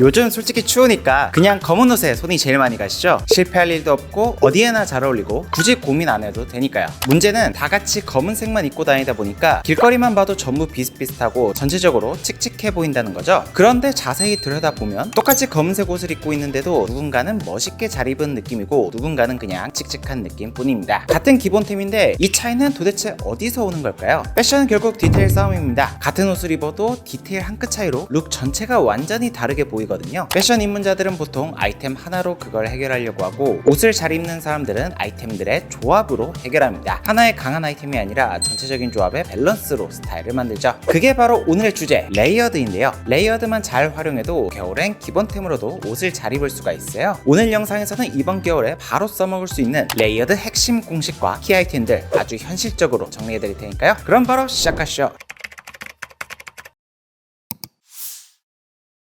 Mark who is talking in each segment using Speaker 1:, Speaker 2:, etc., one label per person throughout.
Speaker 1: 요즘 솔직히 추우니까 그냥 검은 옷에 손이 제일 많이 가시죠? 실패할 일도 없고 어디에나 잘 어울리고 굳이 고민 안 해도 되니까요. 문제는 다 같이 검은색만 입고 다니다 보니까 길거리만 봐도 전부 비슷비슷하고 전체적으로 칙칙해 보인다는 거죠. 그런데 자세히 들여다보면 똑같이 검은색 옷을 입고 있는데도 누군가는 멋있게 잘 입은 느낌이고 누군가는 그냥 칙칙한 느낌 뿐입니다. 같은 기본템인데 이 차이는 도대체 어디서 오는 걸까요? 패션은 결국 디테일 싸움입니다. 같은 옷을 입어도 디테일 한 끗 차이로 룩 전체가 완전히 다르게 보이거든요. 패션 입문자들은 보통 아이템 하나로 그걸 해결하려고 하고 옷을 잘 입는 사람들은 아이템들의 조합으로 해결합니다. 하나의 강한 아이템이 아니라 전체적인 조합의 밸런스로 스타일을 만들죠. 그게 바로 오늘의 주제 레이어드인데요. 레이어드만 잘 활용해도 겨울엔 기본템으로도 옷을 잘 입을 수가 있어요. 오늘 영상에서는 이번 겨울에 바로 써먹을 수 있는 레이어드 핵심 공식과 키 아이템들 아주 현실적으로 정리해드릴 테니까요. 그럼 바로 시작하시죠.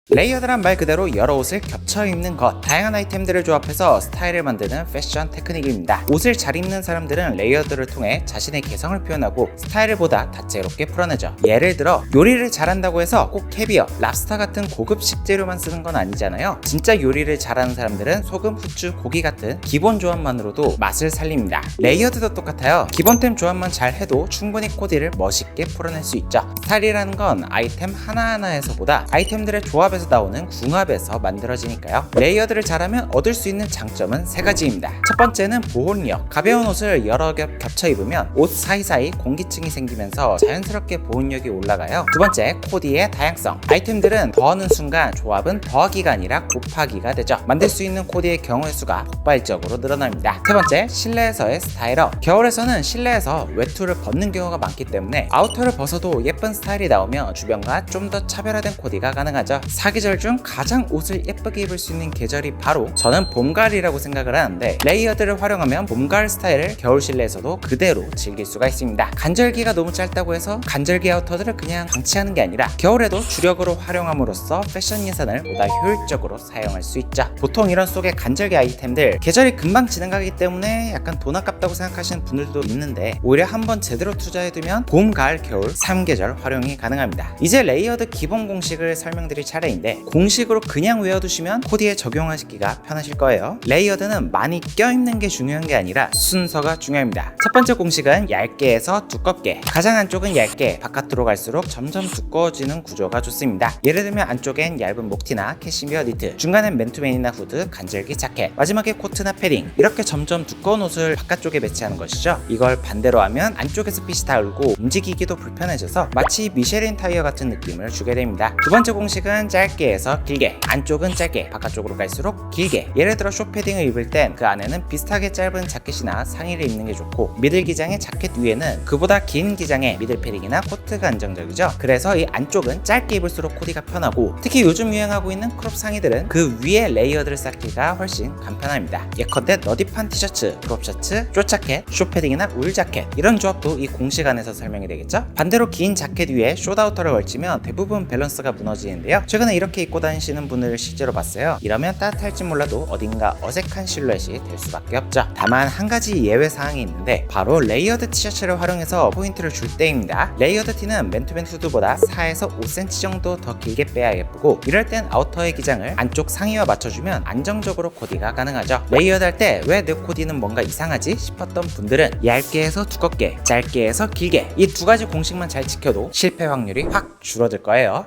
Speaker 1: 레이어드란 말 그대로 여러 옷을 겹쳐 입는 것, 다양한 아이템들을 조합해서 스타일을 만드는 패션 테크닉입니다. 옷을 잘 입는 사람들은 레이어드를 통해 자신의 개성을 표현하고 스타일을 보다 다채롭게 풀어내죠. 예를 들어 요리를 잘한다고 해서 꼭 캐비어, 랍스터 같은 고급 식재료만 쓰는 건 아니잖아요. 진짜 요리를 잘하는 사람들은 소금, 후추, 고기 같은 기본 조합만으로도 맛을 살립니다. 레이어드도 똑같아요. 기본템 조합만 잘 해도 충분히 코디를 멋있게 풀어낼 수 있죠. 스타일이라는 건 아이템 하나하나에서보다 아이템들의 조합에서 나오는 궁합에서 만들어지니까요. 레이어드를 잘하면 얻을 수 있는 장점은 세 가지입니다. 첫 번째는 보온력. 가벼운 옷을 여러 겹 겹쳐 입으면 옷 사이사이 공기층이 생기면서 자연스럽게 보온력이 올라가요. 두 번째, 코디의 다양성. 아이템들은 더하는 순간 조합은 더하기가 아니라 곱하기가 되죠. 만들 수 있는 코디의 경우의 수가 폭발적으로 늘어납니다. 세 번째, 실내에서의 스타일업. 겨울에서는 실내에서 외투를 벗는 경우가 많기 때문에 아우터를 벗어도 예쁜 스타일이 나오며 주변과 좀 더 차별화된 코디가 가능하죠. 사계절 중 가장 옷을 예쁘게 입을 수 있는 계절이 바로 저는 봄, 가을이라고 생각을 하는데 레이어드를 활용하면 봄, 가을 스타일을 겨울 실내에서도 그대로 즐길 수가 있습니다. 간절기가 너무 짧다고 해서 간절기 아우터들을 그냥 방치하는 게 아니라 겨울에도 주력으로 활용함으로써 패션 예산을 보다 효율적으로 사용할 수 있죠. 보통 이런 속의 간절기 아이템들 계절이 금방 지나가기 때문에 약간 돈 아깝다고 생각하시는 분들도 있는데 오히려 한번 제대로 투자해두면 봄, 가을, 겨울 3계절 활용이 가능합니다. 이제 레이어드 기본 공식을 설명드릴 차례인데 공식으로 그냥 외워두시면 코디에 적용하시기가 편하실 거예요. 레이어드는 많이 껴입는 게 중요한 게 아니라 순서가 중요합니다. 첫 번째 공식은 얇게에서 두껍게. 가장 안쪽은 얇게, 바깥으로 갈수록 점점 두꺼워지는 구조가 좋습니다. 예를 들면 안쪽엔 얇은 목티나 캐시미어 니트, 중간엔 맨투맨이나 후드, 간절기 자켓, 마지막에 코트나 패딩. 이렇게 점점 두꺼운 옷을 바깥쪽에 매치하는 것이죠. 이걸 반대로 하면 안쪽에서 핏이 닳고 움직이기도 불편해져서 마치 미쉐린 타이어 같은 느낌을 주게 됩니다. 두 번째 공식은 짧게에서 길게. 안쪽은 짧게, 바깥쪽으로 갈수록 길게. 예를 들어 숏패딩을 입을 땐 그 안에는 비슷하게 짧은 자켓이나 상의를 입는 게 좋고 미들 기장의 자켓 위에는 그보다 긴 기장의 미들 패딩이나 코트가 안정적이죠. 그래서 이 안쪽은 짧게 입을수록 코디가 편하고 특히 요즘 유행하고 있는 크롭 상의들은 그 위에 레이어드를 쌓기가 훨씬 간편합니다. 예컨대 너디판 티셔츠, 크롭 셔츠, 숏 자켓, 숏패딩이나 울 자켓 이런 조합도 이 공식 안에서 설명이 되겠죠. 반대로 긴 자켓 위에 숏 아우터를 걸치면 대부분 밸런스가 무너지는데요. 최근에 이렇게 입고 다니시는 분을 실제로 봤어요. 이러면 따뜻할지 몰라도 어딘가 어색한 실루엣이 될 수밖에 없죠. 다만 한 가지 예외 사항이 있는데 바로 레이어드 티셔츠를 활용해서 포인트를 줄 때입니다. 레이어드 티는 맨투맨 후드보다 4에서 5cm 정도 더 길게 빼야 예쁘고 이럴 땐 아우터의 기장을 안쪽 상의와 맞춰주면 안정적으로 코디가 가능하죠. 레이어드 할 때 왜 내 코디는 뭔가 이상하지 싶었던 분들은 얇게 해서 두껍게, 짧게 해서 길게 이 두 가지 공식만 잘 지켜도 실패 확률이 확 줄어들 거예요.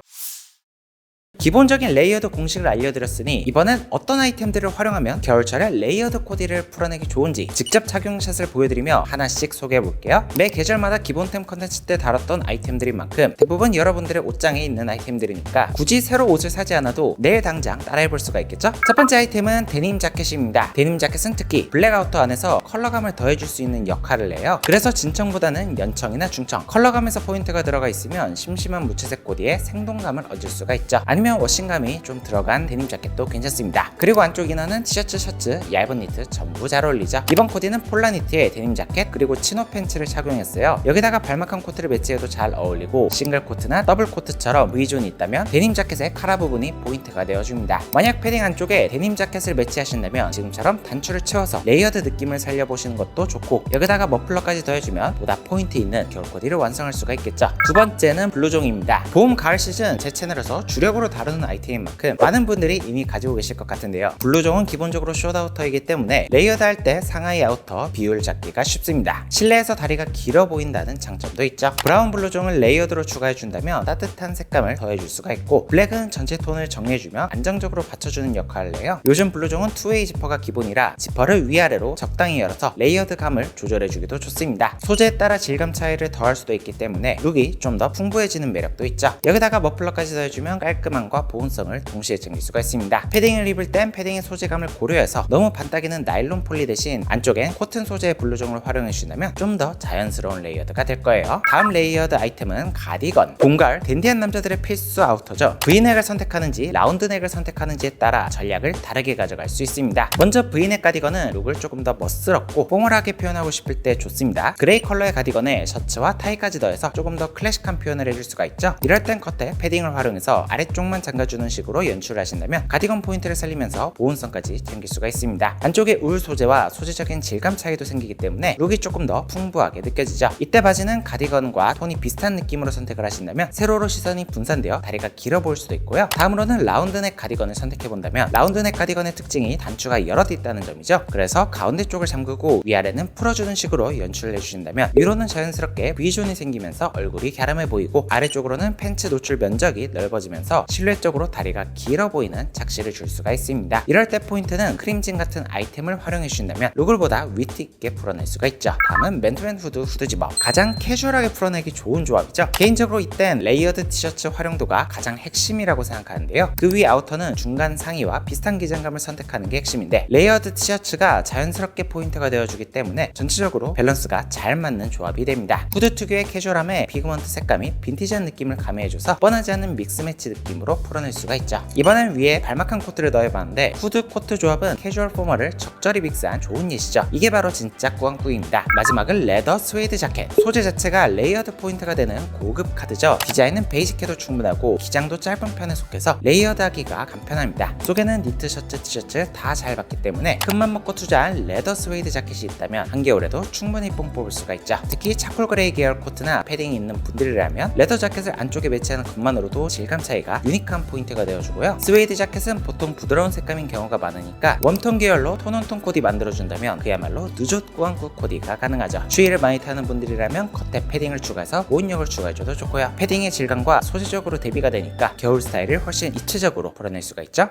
Speaker 1: 기본적인 레이어드 공식을 알려드렸으니 이번엔 어떤 아이템들을 활용하면 겨울철에 레이어드 코디를 풀어내기 좋은지 직접 착용샷을 보여드리며 하나씩 소개해볼게요. 매 계절마다 기본템 컨텐츠 때 다뤘던 아이템들인 만큼 대부분 여러분들의 옷장에 있는 아이템들이니까 굳이 새로 옷을 사지 않아도 내일 당장 따라해볼 수가 있겠죠? 첫 번째 아이템은 데님 자켓입니다. 데님 자켓은 특히 블랙 아우터 안에서 컬러감을 더해줄 수 있는 역할을 해요. 그래서 진청보다는 연청이나 중청, 컬러감에서 포인트가 들어가 있으면 심심한 무채색 코디에 생동감을 얻을 수가 있죠. 아니면 워싱감이 좀 들어간 데님 자켓도 괜찮습니다. 그리고 안쪽 이너는 티셔츠, 셔츠, 얇은 니트 전부 잘 어울리죠. 이번 코디는 폴라 니트에 데님 자켓 그리고 치노 팬츠를 착용했어요. 여기다가 발막한 코트를 매치해도 잘 어울리고 싱글 코트나 더블 코트처럼 V존이 있다면 데님 자켓의 카라 부분이 포인트가 되어줍니다. 만약 패딩 안쪽에 데님 자켓을 매치하신다면 지금처럼 단추를 채워서 레이어드 느낌을 살려보시는 것도 좋고 여기다가 머플러까지 더해주면 보다 포인트 있는 겨울 코디를 완성할 수가 있겠죠. 두 번째는 블루종입니다. 봄, 가을 시즌 제 채널에서 주력으로 다루는 아이템인 만큼 많은 분들이 이미 가지고 계실 것 같은데요. 블루종은 기본적으로 숏아우터이기 때문에 레이어드 할 때 상하이 아우터 비율 잡기가 쉽습니다. 실내에서 다리가 길어 보인다는 장점도 있죠. 브라운 블루종을 레이어드로 추가해준다면 따뜻한 색감을 더해줄 수가 있고, 블랙은 전체 톤을 정리해주며 안정적으로 받쳐주는 역할을 해요. 요즘 블루종은 투웨이 지퍼가 기본이라 지퍼를 위아래로 적당히 열어서 레이어드 감을 조절해주기도 좋습니다. 소재에 따라 질감 차이를 더할 수도 있기 때문에 룩이 좀 더 풍부해지는 매력도 있죠. 여기다가 머플러까지 더해주면 깔끔함과 보온성을 동시에 챙길 수가 있습니다. 패딩을 입을 땐 패딩의 소재감을 고려해서 너무 반딱이는 나일론 폴리 대신 안쪽엔 코튼 소재의 블루종을 활용해주신다면 좀 더 자연스러운 레이어드가 될 거예요. 다음 레이어드 아이템은 가디건. 봄, 가을 댄디한 남자들의 필수 아우터죠. V넥을 선택하는지 라운드넥을 선택하는지에 따라 전략을 다르게 가져갈 수 있습니다. 먼저 V넥 가디건은 룩을 조금 더 멋스럽고 포멀하게 표현하고 싶을 때 좋습니다. 그레이 컬러의 가디건에 셔츠와 타이까지 더해서 조금 더 클래식한 표현을 해줄 수가 있죠. 이럴 땐 겉에 패딩을 활용해서 아래쪽만 잠가주는 식으로 연출을 하신다면 가디건 포인트를 살리면서 보온성까지 챙길 수가 있습니다. 안쪽에 울 소재와 소재적인 질감 차이도 생기기 때문에 룩이 조금 더 풍부하게 느껴지죠. 이때 바지는 가디건과 톤이 비슷한 느낌으로 선택을 하신다면 세로로 시선이 분산되어 다리가 길어 보일 수도 있고요. 다음으로는 라운드넥 가디건을 선택해본다면 라운드넥 가디건의 특징이 단추가 여럿 있다는 점이죠. 그래서 가운데 쪽을 잠그고 위아래는 풀어주는 식으로 연출을 해주신다면 위로는 자연스럽게 V존이 생기면서 얼굴이 갸름해 보이고, 아래쪽으로는 팬츠 노출 면적이 넓어지면서 실루엣적으로 다리가 길어 보이는 착시를 줄 수가 있습니다. 이럴 때 포인트는 크림진 같은 아이템을 활용해 주신다면 룩을 보다 위트 있게 풀어낼 수가 있죠. 다음은 맨투맨 후드 집업. 가장 캐주얼하게 풀어내기 좋은 조합이죠. 개인적으로 이땐 레이어드 티셔츠 활용도가 가장 핵심이라고 생각하는데요. 그 위 아우터는 중간 상의와 비슷한 기장감을 선택하는 게 핵심인데, 레이어드 티셔츠가 자연스럽게 포인트가 되어주기 때문에 전체적으로 밸런스가 잘 맞는 조합이 됩니다. 후드 특유의 캐주얼함에 피그먼트 색감이 빈티지한 느낌을 가미해줘서 뻔하지 않은 믹스매치 느낌으로 풀어낼 수가 있죠. 이번엔 위에 발막한 코트를 더해봤는데 후드 코트 조합은 캐주얼 포멀을 적절히 믹스한 좋은 예시죠. 이게 바로 진짜 꾸안꾸입니다. 마지막은 레더 스웨이드 자켓. 소재 자체가 레이어드 포인트가 되는 고급 카드죠. 디자인은 베이직해도 충분하고 기장도 짧은 편에 속해서 레이어드하기가 간편합니다. 속에는 니트 셔츠, 티셔츠 다 잘 받기 때문에 큰맘 먹고 투자한 레더 스웨이드 자켓이 있다면 한겨울에도 충분히 뽕 뽑을 수가 있죠. 특히 차콜 그레이 계열 코트나 패딩이 있는 분들이라면 레더 자켓을 안쪽에 매치하는 것만으로도 질감 차이가 유니크한 포인트가 되어주고요. 스웨이드 자켓은 보통 부드러운 색감인 경우가 많으니까 웜톤 계열로 톤온톤 코디 만들어준다면 그야말로 느좋 꾸안꾸 코디가 가능하죠. 추위를 많이 타는 분들이라면 겉에 패딩을 추가해서 보온력을 추가해줘도 좋고요. 패딩의 질감과 소재적으로 대비가 되니까 겨울 스타일을 훨씬 입체적으로 풀어낼 수가 있죠.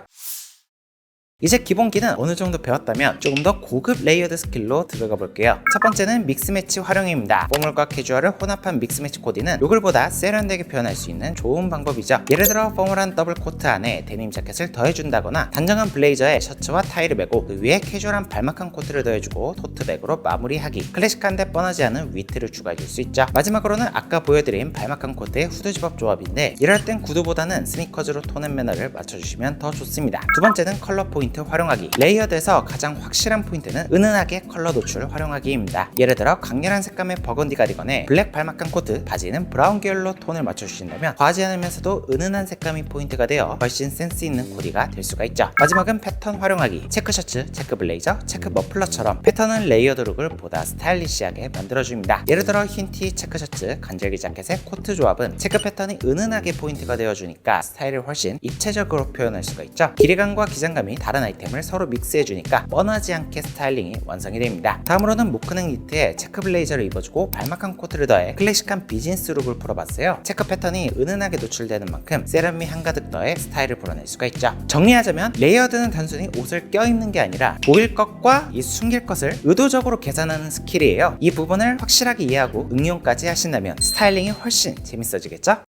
Speaker 1: 이제 기본기는 어느 정도 배웠다면 조금 더 고급 레이어드 스킬로 들어가 볼게요. 첫 번째는 믹스매치 활용입니다. 포멀과 캐주얼을 혼합한 믹스매치 코디는 룩을 보다 세련되게 표현할 수 있는 좋은 방법이죠. 예를 들어 포멀한 더블 코트 안에 데님 자켓을 더해준다거나 단정한 블레이저에 셔츠와 타이를 매고 그 위에 캐주얼한 발막한 코트를 더해주고 토트백으로 마무리하기. 클래식한데 뻔하지 않은 위트를 추가해줄 수 있죠. 마지막으로는 아까 보여드린 발막한 코트의 후드 집업 조합인데, 이럴 땐 구두보다는 스니커즈로 톤 앤 매너를 맞춰주시면 더 좋습니다. 두 번째는 컬러 포인트 활용하기. 레이어드에서 가장 확실한 포인트는 은은하게 컬러 노출 활용하기입니다. 예를 들어 강렬한 색감의 버건디 가디건에 블랙 발막한 코트, 바지는 브라운 계열로 톤을 맞춰주신다면 과하지 않으면서도 은은한 색감이 포인트가 되어 훨씬 센스 있는 코디가 될 수가 있죠. 마지막은 패턴 활용하기. 체크 셔츠, 체크 블레이저, 체크 머플러처럼 패턴은 레이어드 룩을 보다 스타일리시하게 만들어줍니다. 예를 들어 흰티 체크 셔츠, 간절기 자켓의 코트 조합은 체크 패턴이 은은하게 포인트가 되어주니까 스타일을 훨씬 입체적으로 표현할 수가 있죠. 길이감과 기장감이 다른 아이템을 서로 믹스해주니까 뻔하지 않게 스타일링이 완성이 됩니다. 다음으로는 모크넥 니트에 체크 블레이저를 입어주고 발막한 코트를 더해 클래식한 비즈니스 룩을 풀어봤어요. 체크 패턴이 은은하게 노출되는 만큼 세련미 한가득 더해 스타일을 풀어낼 수가 있죠. 정리하자면 레이어드는 단순히 옷을 껴입는 게 아니라 보일 것과 이 숨길 것을 의도적으로 계산하는 스킬이에요. 이 부분을 확실하게 이해하고 응용까지 하신다면 스타일링이 훨씬 재밌어지겠죠?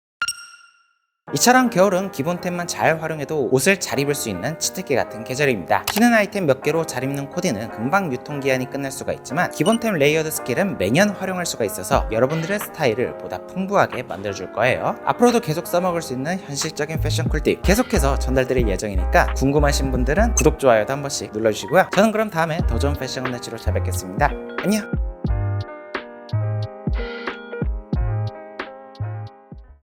Speaker 1: 이처럼 겨울은 기본템만 잘 활용해도 옷을 잘 입을 수 있는 치트키 같은 계절입니다. 튀는 아이템 몇 개로 잘 입는 코디는 금방 유통기한이 끝날 수가 있지만 기본템 레이어드 스킬은 매년 활용할 수가 있어서 여러분들의 스타일을 보다 풍부하게 만들어줄 거예요. 앞으로도 계속 써먹을 수 있는 현실적인 패션 꿀팁 계속해서 전달드릴 예정이니까 궁금하신 분들은 구독, 좋아요도 한 번씩 눌러주시고요. 저는 그럼 다음에 더 좋은 패션 컨텐츠로 찾아뵙겠습니다. 안녕!